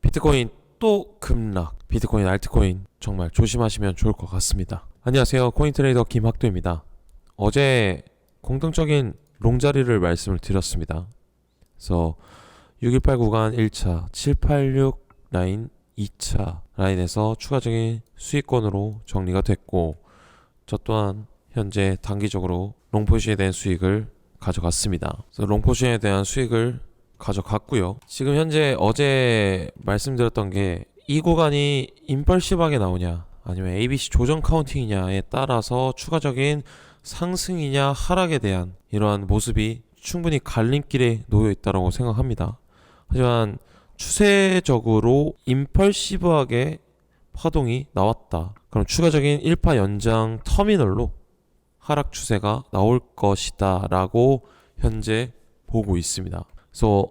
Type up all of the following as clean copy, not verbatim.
비트코인 또 급락. 비트코인, 알트코인 정말 조심하시면 좋을 것 같습니다. 안녕하세요. 코인트레이더 김학도입니다. 어제 공통적인 롱자리를 말씀을 드렸습니다. 그래서 6189 구간 1차, 786 라인 2차 라인에서 추가적인 수익권으로 정리가 됐고, 저 또한 현재 단기적으로 롱포지션에 대한 수익을 가져갔습니다. 그래서 롱포지션에 대한 수익을 가져갔고요. 지금 현재 어제 말씀드렸던 게 이 구간이 임펄시브하게 나오냐 아니면 ABC 조정 카운팅이냐에 따라서 추가적인 상승이냐 하락에 대한 이러한 모습이 충분히 갈림길에 놓여 있다고 생각합니다. 하지만 추세적으로 임펄시브하게 파동이 나왔다. 그럼 추가적인 1파 연장 터미널로 하락 추세가 나올 것이다 라고 현재 보고 있습니다. 그래서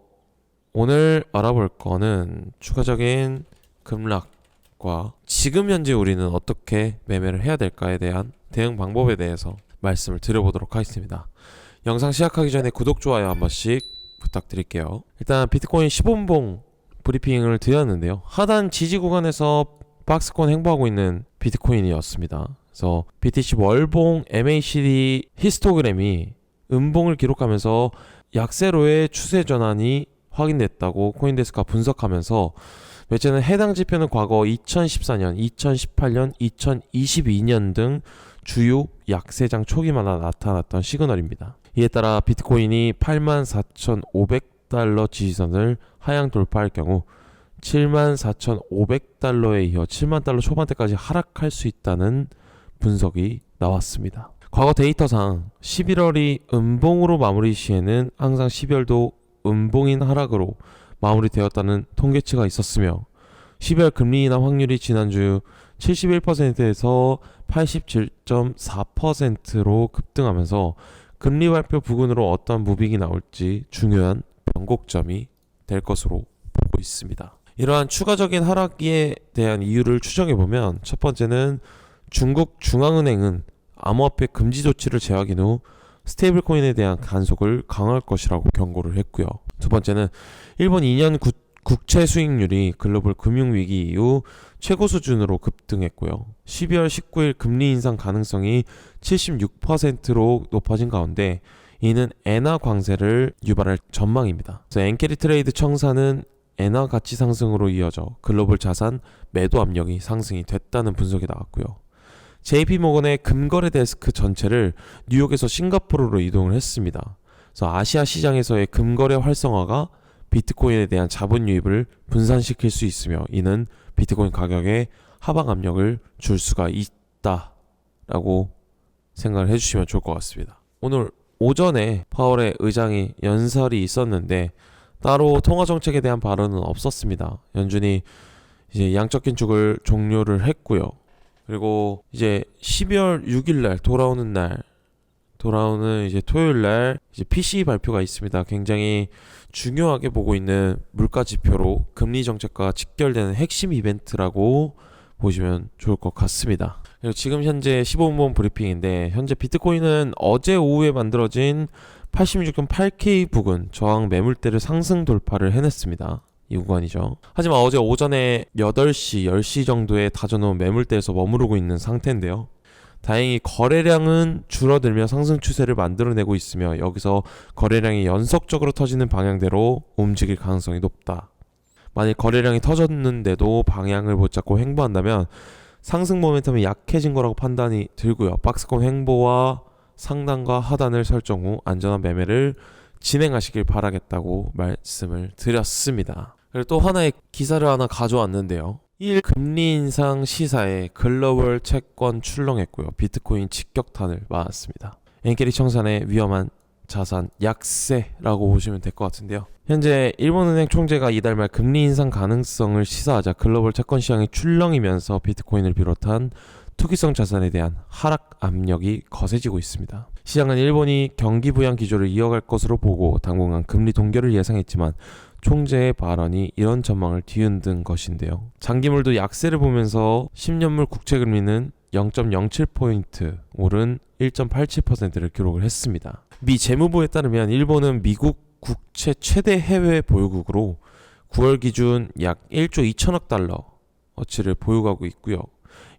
오늘 알아볼 거는 추가적인 급락과 지금 현재 우리는 어떻게 매매를 해야 될까에 대한 대응 방법에 대해서 말씀을 드려보도록 하겠습니다. 영상 시작하기 전에 구독, 좋아요 한 번씩 부탁드릴게요. 일단 비트코인 15분봉 브리핑을 드렸는데요. 하단 지지 구간에서 박스권 행보하고 있는 비트코인이었습니다. 그래서 BTC 월봉 MACD 히스토그램이 음봉을 기록하면서 약세로의 추세 전환이 확인됐다고 코인데스크가 분석하면서 매체는 해당 지표는 과거 2014년, 2018년, 2022년 등 주요 약세장 초기마다 나타났던 시그널입니다. 이에 따라 비트코인이 84,500달러 지지선을 하향 돌파할 경우 74,500달러에 이어 7만 달러 초반대까지 하락할 수 있다는 분석이 나왔습니다. 과거 데이터상 11월이 음봉으로 마무리 시에는 항상 12월도 음봉인 하락으로 마무리되었다는 통계치가 있었으며 12월 금리 인하 확률이 지난주 71%에서 87.4%로 급등하면서 금리 발표 부근으로 어떤 무빙이 나올지 중요한 변곡점이 될 것으로 보고 있습니다. 이러한 추가적인 하락에 대한 이유를 추정해보면 첫 번째는 중국 중앙은행은 암호화폐 금지 조치를 제하긴 후 스테이블 코인에 대한 간섭을 강화할 것이라고 경고를 했고요. 두 번째는 일본 2년 국채 수익률이 글로벌 금융위기 이후 최고 수준으로 급등했고요. 12월 19일 금리 인상 가능성이 76%로 높아진 가운데 이는 엔화 광세를 유발할 전망입니다. 그래서 엔캐리 트레이드 청사는 엔화 가치 상승으로 이어져 글로벌 자산 매도 압력이 상승이 됐다는 분석이 나왔고요. JP모건의 금거래 데스크 전체를 뉴욕에서 싱가포르로 이동을 했습니다. 그래서 아시아 시장에서의 금거래 활성화가 비트코인에 대한 자본 유입을 분산시킬 수 있으며 이는 비트코인 가격에 하방 압력을 줄 수가 있다라고 생각을 해주시면 좋을 것 같습니다. 오늘 오전에 파월의 의장이 연설이 있었는데 따로 통화 정책에 대한 발언은 없었습니다. 연준이 이제 양적 긴축을 종료를 했고요. 그리고 이제 12월 6일 날 돌아오는 이제 토요일 날 이제 PCE 발표가 있습니다. 굉장히 중요하게 보고 있는 물가 지표로 금리 정책과 직결되는 핵심 이벤트라고 보시면 좋을 것 같습니다. 그리고 지금 현재 15분봉 브리핑인데 현재 비트코인은 어제 오후에 만들어진 86.8K 부근 저항 매물대를 상승 돌파를 해냈습니다. 이 구간이죠. 하지만 어제 오전에 8시, 10시 정도에 다져놓은 매물대에서 머무르고 있는 상태인데요. 다행히 거래량은 줄어들며 상승 추세를 만들어내고 있으며 여기서 거래량이 연속적으로 터지는 방향대로 움직일 가능성이 높다. 만일 거래량이 터졌는데도 방향을 못 잡고 횡보한다면 상승 모멘텀이 약해진 거라고 판단이 들고요. 박스권 횡보와 상단과 하단을 설정 후 안전한 매매를 진행하시길 바라겠다고 말씀을 드렸습니다. 그리고 또 하나의 기사를 하나 가져왔는데요. 1. 금리 인상 시사에 글로벌 채권 출렁했고요. 비트코인 직격탄을 맞았습니다. 엔캐리 청산의 위험한 자산 약세라고 보시면 될 것 같은데요. 현재 일본은행 총재가 이달 말 금리 인상 가능성을 시사하자 글로벌 채권 시장이 출렁이면서 비트코인을 비롯한 투기성 자산에 대한 하락 압력이 거세지고 있습니다. 시장은 일본이 경기 부양 기조를 이어갈 것으로 보고 당분간 금리 동결을 예상했지만 총재의 발언이 이런 전망을 뒤흔든 것인데요. 장기물도 약세를 보면서 10년물 국채 금리는 0.07포인트 오른 1.87%를 기록을 했습니다. 미 재무부에 따르면 일본은 미국 국채 최대 해외 보유국으로 9월 기준 약 1조 2천억 달러어치를 보유하고 있고요.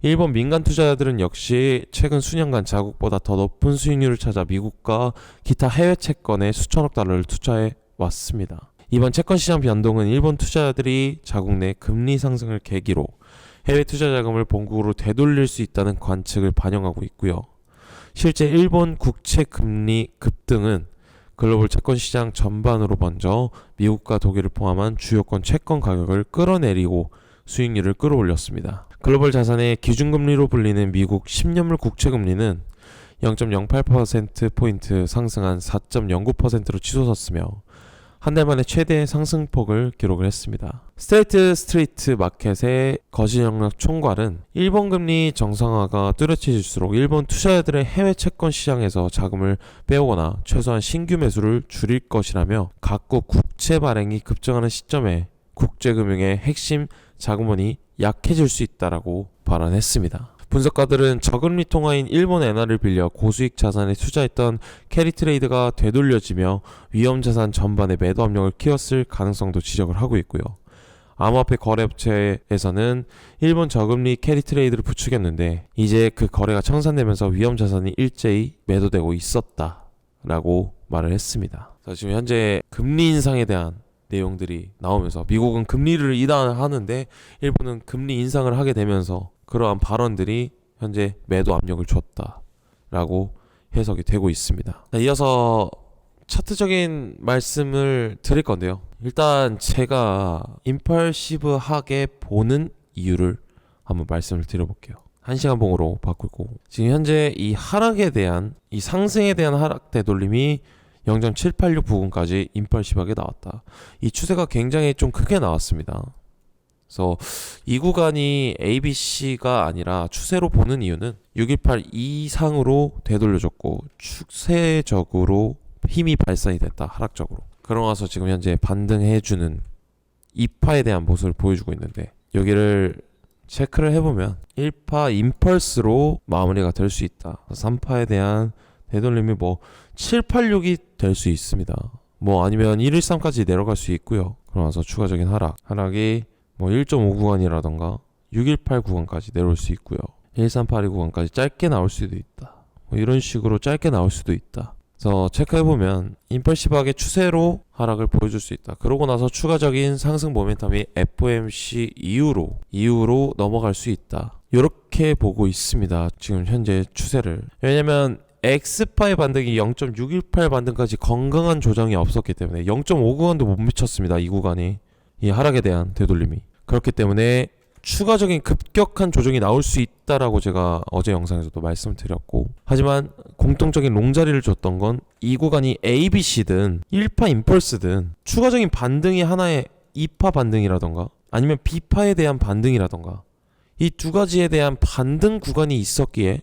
일본 민간 투자자들은 역시 최근 수년간 자국보다 더 높은 수익률을 찾아 미국과 기타 해외 채권에 수천억 달러를 투자해 왔습니다. 이번 채권 시장 변동은 일본 투자자들이 자국 내 금리 상승을 계기로 해외 투자 자금을 본국으로 되돌릴 수 있다는 관측을 반영하고 있고요. 실제 일본 국채 금리 급등은 글로벌 채권 시장 전반으로 먼저 미국과 독일을 포함한 주요권 채권 가격을 끌어내리고 수익률을 끌어올렸습니다. 글로벌 자산의 기준금리로 불리는 미국 10년물 국채금리는 0.08%포인트 상승한 4.09%로 치솟았으며 한 달 만에 최대 상승폭을 기록을 했습니다. 스테이트 스트리트 마켓의 거시영역 총괄은 일본 금리 정상화가 뚜렷해질수록 일본 투자자들의 해외 채권 시장에서 자금을 빼오거나 최소한 신규 매수를 줄일 것이라며 각국 국채 발행이 급증하는 시점에 국제금융의 핵심 자금원이 약해질 수 있다라고 발언했습니다. 분석가들은 저금리 통화인 일본 엔화를 빌려 고수익 자산에 투자했던 캐리트레이드가 되돌려지며 위험자산 전반의 매도 압력을 키웠을 가능성도 지적을 하고 있고요. 암호화폐 거래업체에서는 일본 저금리 캐리트레이드를 부추겼는데 이제 그 거래가 청산되면서 위험자산이 일제히 매도되고 있었다라고 말을 했습니다. 지금 현재 금리 인상에 대한 내용들이 나오면서 미국은 금리를 인하하는데 일본은 금리 인상을 하게 되면서 그러한 발언들이 현재 매도 압력을 줬다라고 해석이 되고 있습니다. 이어서 차트적인 말씀을 드릴 건데요. 일단 제가 임펄시브하게 보는 이유를 한번 말씀을 드려볼게요. 1시간 봉으로 바꾸고 지금 현재 이 하락에 대한 이 상승에 대한 하락 되돌림이 0.786 부근까지 임펄시브하게 나왔다. 이 추세가 굉장히 좀 크게 나왔습니다. 그래서 이 구간이 ABC가 아니라 추세로 보는 이유는 618 이상으로 되돌려줬고 추세적으로 힘이 발산이 됐다. 하락적으로. 그러나서 지금 현재 반등해주는 2파에 대한 모습을 보여주고 있는데 여기를 체크를 해보면 1파 임펄스로 마무리가 될 수 있다. 3파에 대한 되돌림이 786이 될 수 있습니다. 아니면 113까지 내려갈 수 있고요. 그러면서 추가적인 하락이 1.5 구간이라던가 618 구간까지 내려올 수 있고요. 1382 구간까지 짧게 나올 수도 있다. 이런 식으로 짧게 나올 수도 있다. 그래서 체크해보면 임펄시브하게 추세로 하락을 보여줄 수 있다. 그러고 나서 추가적인 상승 모멘텀이 FOMC 이후로 넘어갈 수 있다. 이렇게 보고 있습니다. 지금 현재 추세를. 왜냐면 X파의 반등이 0.618 반등까지 건강한 조정이 없었기 때문에 0.5 구간도 못 미쳤습니다. 이 구간이. 이 하락에 대한 되돌림이. 그렇기 때문에 추가적인 급격한 조정이 나올 수 있다라고 제가 어제 영상에서도 말씀드렸고, 하지만 공통적인 롱자리를 줬던 건 이 구간이 ABC든 1파 임펄스든 추가적인 반등이 하나의 2파 반등이라던가 아니면 B파에 대한 반등이라던가 이 두 가지에 대한 반등 구간이 있었기에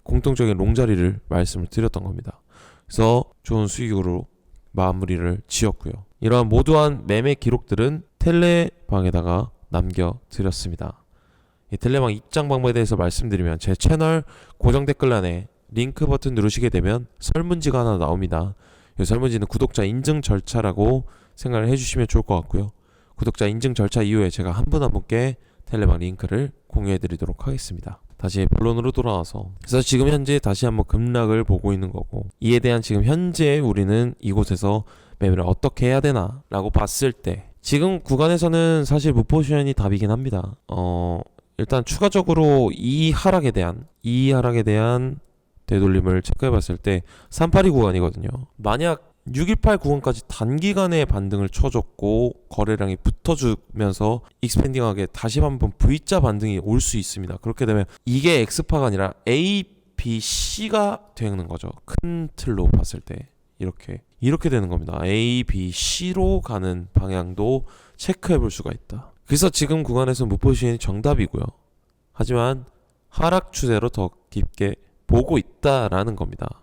공통적인 롱자리를 말씀을 드렸던 겁니다. 그래서 좋은 수익으로 마무리를 지었고요. 이러한 모두한 매매 기록들은 텔레방에다가 남겨드렸습니다. 이 텔레방 입장 방법에 대해서 말씀드리면 제 채널 고정 댓글란에 링크 버튼 누르시게 되면 설문지가 하나 나옵니다. 이 설문지는 구독자 인증 절차라고 생각을 해주시면 좋을 것 같고요. 구독자 인증 절차 이후에 제가 한 분 한 분께 텔레방 링크를 공유해드리도록 하겠습니다. 다시 본론으로 돌아와서 그래서 지금 현재 다시 한번 급락을 보고 있는 거고, 이에 대한 지금 현재 우리는 이곳에서 매매를 어떻게 해야 되나 라고 봤을 때 지금 구간에서는 사실 무포지션이 답이긴 합니다. 일단 추가적으로 이 하락에 대한 되돌림을 체크해 봤을 때 382 구간이거든요. 만약 618 구간까지 단기간에 반등을 쳐줬고 거래량이 붙어주면서 익스펜딩하게 다시 한번 V자 반등이 올 수 있습니다. 그렇게 되면 이게 X파가 아니라 A, B, C가 되는 거죠. 큰 틀로 봤을 때 이렇게 되는 겁니다. A, B, C로 가는 방향도 체크해 볼 수가 있다. 그래서 지금 구간에서 무포지션이 정답이고요. 하지만 하락 추세로 더 깊게 보고 있다라는 겁니다.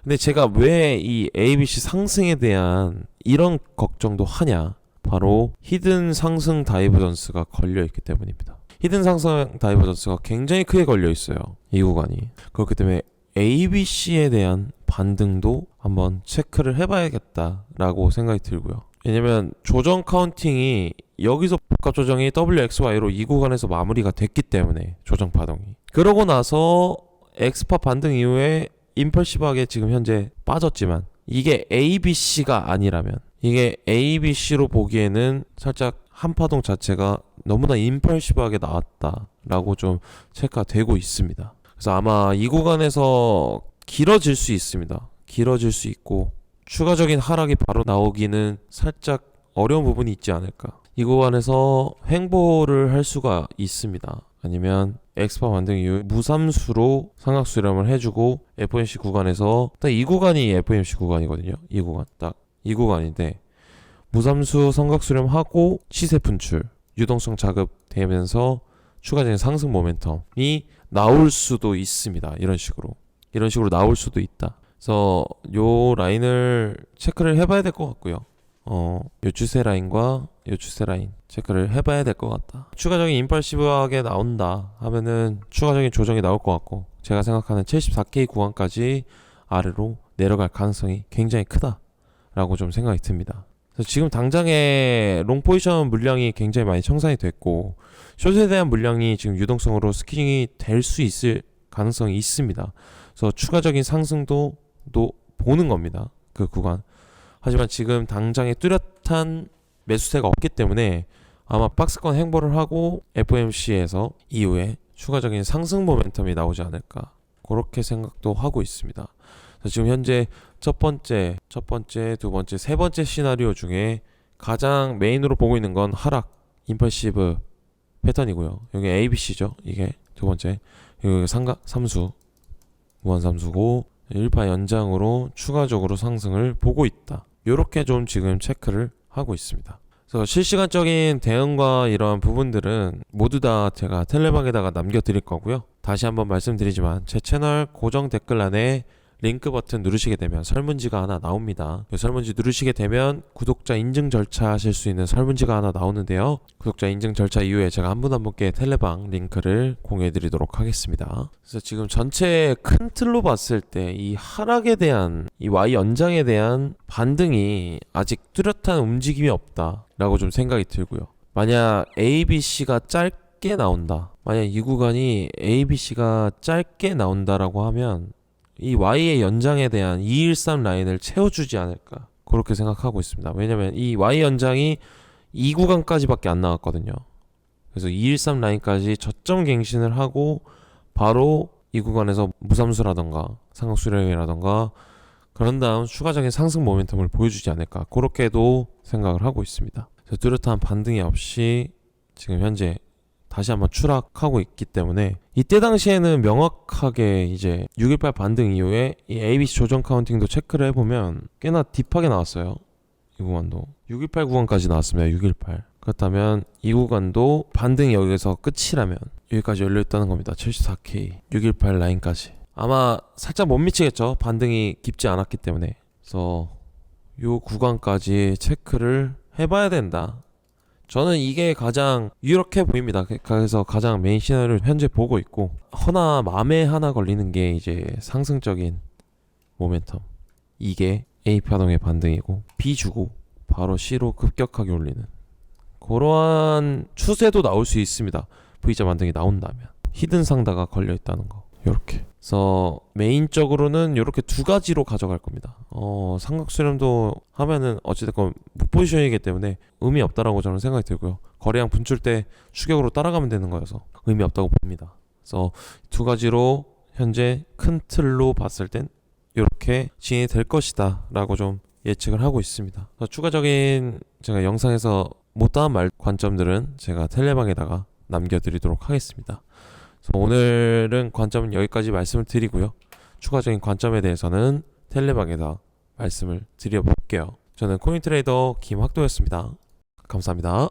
근데 제가 왜 이 ABC 상승에 대한 이런 걱정도 하냐? 바로 히든 상승 다이버전스가 걸려있기 때문입니다. 히든 상승 다이버전스가 굉장히 크게 걸려있어요. 이 구간이. 그렇기 때문에 ABC에 대한 반등도 한번 체크를 해봐야겠다라고 생각이 들고요. 왜냐면 조정 카운팅이 여기서 복합 조정이 WXY로 이 구간에서 마무리가 됐기 때문에 조정 파동이. 그러고 나서 엑스파 반등 이후에 임펄시브하게 지금 현재 빠졌지만 이게 ABC가 아니라면 이게 ABC로 보기에는 살짝 한 파동 자체가 너무나 임펄시브하게 나왔다라고 좀 체크가 되고 있습니다. 그래서 아마 이 구간에서 길어질 수 있습니다. 길어질 수 있고 추가적인 하락이 바로 나오기는 살짝 어려운 부분이 있지 않을까. 이 구간에서 횡보를 할 수가 있습니다. 아니면 엑스파 반등 이후 무삼수로 상각 수렴을 해주고 FOMC 구간에서 딱 이 구간이 FOMC 구간이거든요. 이 구간 딱 이 구간인데 무삼수 상각 수렴하고 시세 분출 유동성 자극되면서 추가적인 상승 모멘텀이 나올 수도 있습니다. 이런 식으로 나올 수도 있다. 그래서 요 라인을 체크를 해봐야 될 것 같고요. 요 추세 라인과 요 추세 라인 체크를 해봐야 될 것 같다. 추가적인 임펄시브하게 나온다 하면은 추가적인 조정이 나올 것 같고 제가 생각하는 74K 구간까지 아래로 내려갈 가능성이 굉장히 크다라고 좀 생각이 듭니다. 그래서 지금 당장에 롱 포지션 물량이 굉장히 많이 청산이 됐고 숏에 대한 물량이 지금 유동성으로 스키징이 될 수 있을 가능성이 있습니다. 그래서 추가적인 상승도 보는 겁니다. 그 구간. 하지만 지금 당장에 뚜렷한 매수세가 없기 때문에 아마 박스권 횡보를 하고 FOMC에서 이후에 추가적인 상승 모멘텀이 나오지 않을까 그렇게 생각도 하고 있습니다. 그래서 지금 현재 첫 번째, 두 번째, 세 번째 시나리오 중에 가장 메인으로 보고 있는 건 하락 임펄시브 패턴이고요. 여기 ABC죠. 이게 두 번째. 여기 삼수 무한삼수고 1파 연장으로 추가적으로 상승을 보고 있다. 요렇게 좀 지금 체크를 하고 있습니다. 그래서 실시간적인 대응과 이러한 부분들은 모두 다 제가 텔레방에다가 남겨드릴 거고요. 다시 한번 말씀드리지만 제 채널 고정 댓글란에 링크 버튼 누르시게 되면 설문지가 하나 나옵니다. 이 설문지 누르시게 되면 구독자 인증 절차 하실 수 있는 설문지가 하나 나오는데요. 구독자 인증 절차 이후에 제가 한 분 한 분께 텔레방 링크를 공유해 드리도록 하겠습니다. 그래서 지금 전체 큰 틀로 봤을 때 이 하락에 대한 이 Y 연장에 대한 반등이 아직 뚜렷한 움직임이 없다라고 좀 생각이 들고요. 만약 ABC가 짧게 나온다. 만약 이 구간이 ABC가 짧게 나온다라고 하면 이 Y의 연장에 대한 213 라인을 채워주지 않을까 그렇게 생각하고 있습니다. 왜냐면 이 Y 연장이 이 구간까지밖에 안 나왔거든요. 그래서 213 라인까지 저점 갱신을 하고 바로 이 구간에서 무삼수라던가 상각 수렴이라던가 그런 다음 추가적인 상승 모멘텀을 보여주지 않을까 그렇게도 생각을 하고 있습니다. 그래서 뚜렷한 반등이 없이 지금 현재 다시 한번 추락하고 있기 때문에 이때 당시에는 명확하게 이제 618 반등 이후에 이 ABC 조정 카운팅도 체크를 해보면 꽤나 딥하게 나왔어요. 이 구간도 618 구간까지 나왔습니다. 618 그렇다면 이 구간도 반등이 여기서 끝이라면 여기까지 열려있다는 겁니다. 74K 618 라인까지 아마 살짝 못 미치겠죠. 반등이 깊지 않았기 때문에. 그래서 이 구간까지 체크를 해봐야 된다. 저는 이게 가장 유력해 보입니다. 그래서 가장 메인 시나리오를 현재 보고 있고 허나 맘에 하나 걸리는 게 이제 상승적인 모멘텀 이게 A 파동의 반등이고 B 주고 바로 C로 급격하게 올리는 그러한 추세도 나올 수 있습니다. V자 반등이 나온다면 히든 상다가 걸려 있다는 거 요렇게. 그래서 메인적으로는 요렇게 두 가지로 가져갈 겁니다. 삼각 수렴도 하면은 어찌됐건 무포지션이기 때문에 의미 없다라고 저는 생각이 들고요. 거래량 분출 때 추격으로 따라가면 되는 거여서 의미 없다고 봅니다. 그래서 두 가지로 현재 큰 틀로 봤을 땐 요렇게 진행이 될 것이다 라고 좀 예측을 하고 있습니다. 추가적인 제가 영상에서 못다한 말 관점들은 제가 텔레방에다가 남겨드리도록 하겠습니다. 오늘은 관점은 여기까지 말씀을 드리고요. 추가적인 관점에 대해서는 텔레방에다 말씀을 드려볼게요. 저는 코인트레이더 김학도였습니다. 감사합니다.